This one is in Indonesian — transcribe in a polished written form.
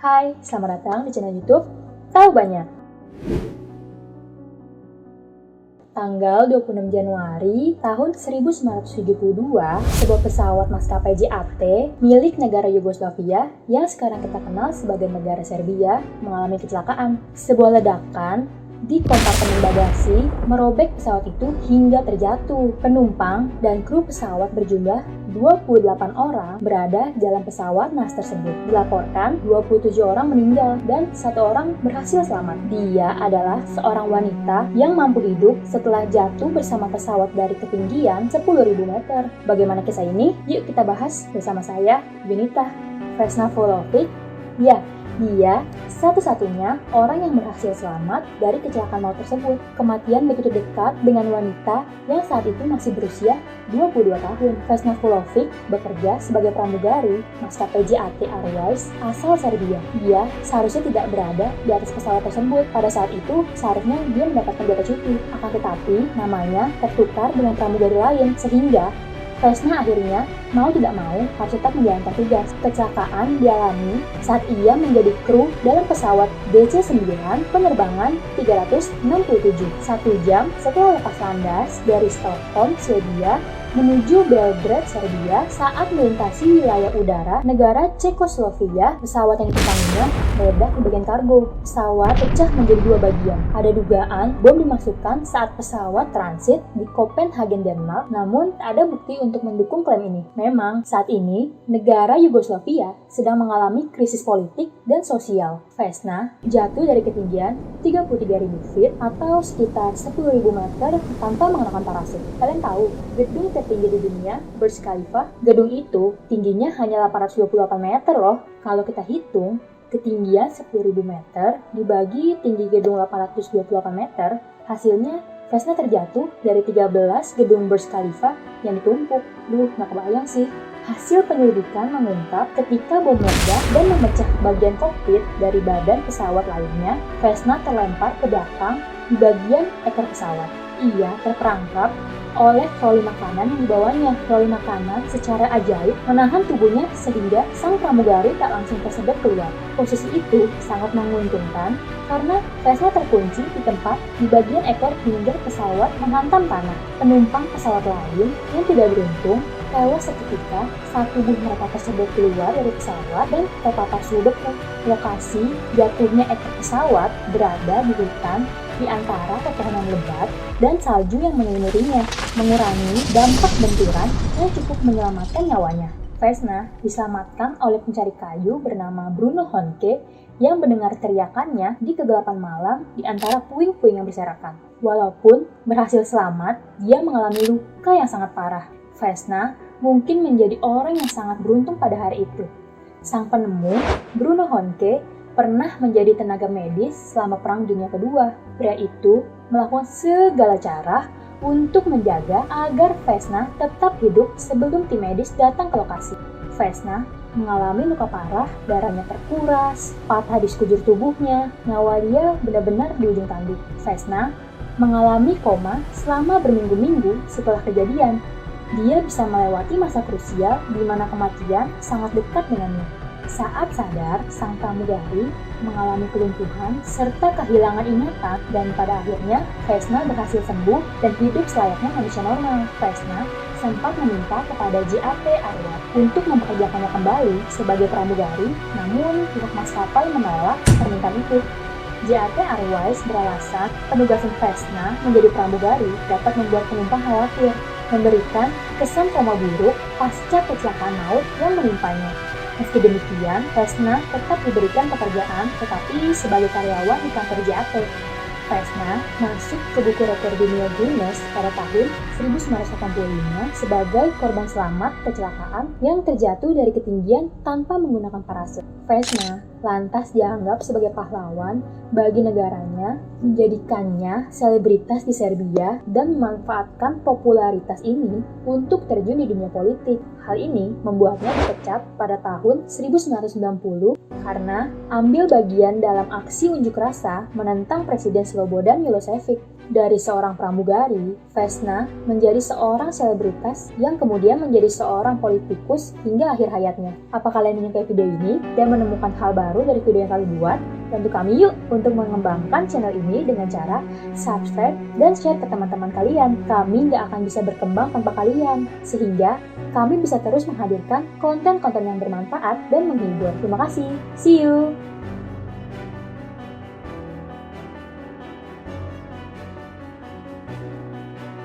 Hai, selamat datang di channel YouTube Tahu Banyak. Tanggal 26 Januari tahun 1972, sebuah pesawat maskapai JAT milik negara Yugoslavia yang sekarang kita kenal sebagai negara Serbia mengalami kecelakaan. Sebuah ledakan di kompartemen bagasi merobek pesawat itu hingga terjatuh. Penumpang dan kru pesawat berjumlah 28 orang berada dalam pesawat NAS tersebut. Dilaporkan 27 orang meninggal dan 1 orang berhasil selamat. Dia adalah seorang wanita yang mampu hidup setelah jatuh bersama pesawat dari ketinggian 10.000 meter. Bagaimana kisah ini? Yuk kita bahas bersama saya, Benita Vesna Vulovic. Ya, dia satu-satunya orang yang berhasil selamat dari kecelakaan maut tersebut. Kematian begitu dekat dengan wanita yang saat itu masih berusia 22 tahun. Vesna Vulovic bekerja sebagai pramugari maskapai JAT Airways asal Serbia. Dia seharusnya tidak berada di atas pesawat tersebut. Pada saat itu, seharusnya dia mendapatkan jatah cuti. Akan tetapi, namanya tertukar dengan pramugari lain, sehingga Vesna akhirnya mau tidak mau harus tetap menjalankan tugas. Kecelakaan dialami saat ia menjadi kru dalam pesawat DC-9 penerbangan 367. 1 jam setelah lepas landas dari Stockholm, Swedia menuju Belgrade, Serbia saat melintasi wilayah udara negara Cekoslovakia, pesawat yang ditumpanginya meledak di bagian kargo. Pesawat pecah menjadi 2 bagian. Ada dugaan bom dimasukkan saat pesawat transit di Copenhagen, Denmark, namun tak ada bukti untuk mendukung klaim ini. Memang saat ini negara Yugoslavia sedang mengalami krisis politik dan sosial. Vesna jatuh dari ketinggian 33.000 feet atau sekitar 10.000 meter tanpa mengenakan parasut. Kalian tahu, gedung tertinggi di dunia, Burj Khalifa, gedung itu tingginya hanya 828 meter loh. Kalau kita hitung, ketinggian 10.000 meter dibagi tinggi gedung 828 meter, hasilnya Vesna terjatuh dari 13 gedung Burj Khalifa yang ditumpuk. Nggak kebayang sih. Hasil penyelidikan mengungkap ketika bom meledak dan memecah bagian kokpit dari badan pesawat lainnya, Vesna terlempar ke belakang di bagian ekor pesawat. Ia terperangkap oleh troli makanan yang dibawanya. Troli makanan secara ajaib menahan tubuhnya sehingga sang pramugari tak langsung tersedot keluar. Posisi itu sangat menguntungkan karena Vesna terkunci di tempat di bagian ekor hingga pesawat menghantam tanah. Penumpang pesawat lain yang tidak beruntung tewas seketika saat tubuh mereka tersebut keluar dari pesawat dan terpapar suhu beku. Lokasi jatuhnya ekor pesawat berada di hutan di antara pepohonan lebat dan salju yang menyelimutrinya, mengurangi dampak benturan yang cukup menyelamatkan nyawanya. Vesna diselamatkan oleh pencari kayu bernama Bruno Honke yang mendengar teriakannya di kegelapan malam di antara puing-puing yang berserakan. Walaupun berhasil selamat, dia mengalami luka yang sangat parah. Vesna mungkin menjadi orang yang sangat beruntung pada hari itu. Sang penemu, Bruno Honke, pernah menjadi tenaga medis selama Perang Dunia Kedua. Pria itu melakukan segala cara untuk menjaga agar Vesna tetap hidup sebelum tim medis datang ke lokasi. Vesna mengalami luka parah, darahnya terkuras, patah di sekujur tubuhnya, nyawa dia benar-benar di ujung tanduk. Vesna mengalami koma selama berminggu-minggu setelah kejadian. Dia bisa melewati masa krusial di mana kematian sangat dekat dengannya. Saat sadar, sang pramugari mengalami kelumpuhan serta kehilangan ingatan dan pada akhirnya Vesna berhasil sembuh dan hidup selayaknya manusia normal. Vesna sempat meminta kepada JAT Airways untuk mempekerjakannya kembali sebagai pramugari, namun pihak maskapai menolak permintaan itu. JAT Airways beralasan penugasan Vesna menjadi pramugari dapat membuat penumpang khawatir, memberikan kesan trauma buruk pasca kecelakaan maut yang menimpanya. Meski demikian, Vesna tetap diberikan pekerjaan tetapi sebagai karyawan di kantor JAT. Vesna masuk ke buku rekor dunia Guinness pada tahun 1985 sebagai korban selamat kecelakaan yang terjatuh dari ketinggian tanpa menggunakan parasut. Vesna lantas dianggap sebagai pahlawan bagi negaranya, menjadikannya selebritas di Serbia dan memanfaatkan popularitas ini untuk terjun di dunia politik. Hal ini membuatnya dipecat pada tahun 1990 karena ambil bagian dalam aksi unjuk rasa menentang Presiden Slobodan Milosevic. Dari seorang pramugari, Vesna menjadi seorang selebritas yang kemudian menjadi seorang politikus hingga akhir hayatnya. Apa kalian menyukai video ini dan menemukan hal baru dari video yang kami buat? Bantu kami yuk untuk mengembangkan channel ini dengan cara subscribe dan share ke teman-teman kalian. Kami nggak akan bisa berkembang tanpa kalian, sehingga kami bisa terus menghadirkan konten-konten yang bermanfaat dan menghibur. Terima kasih. See you!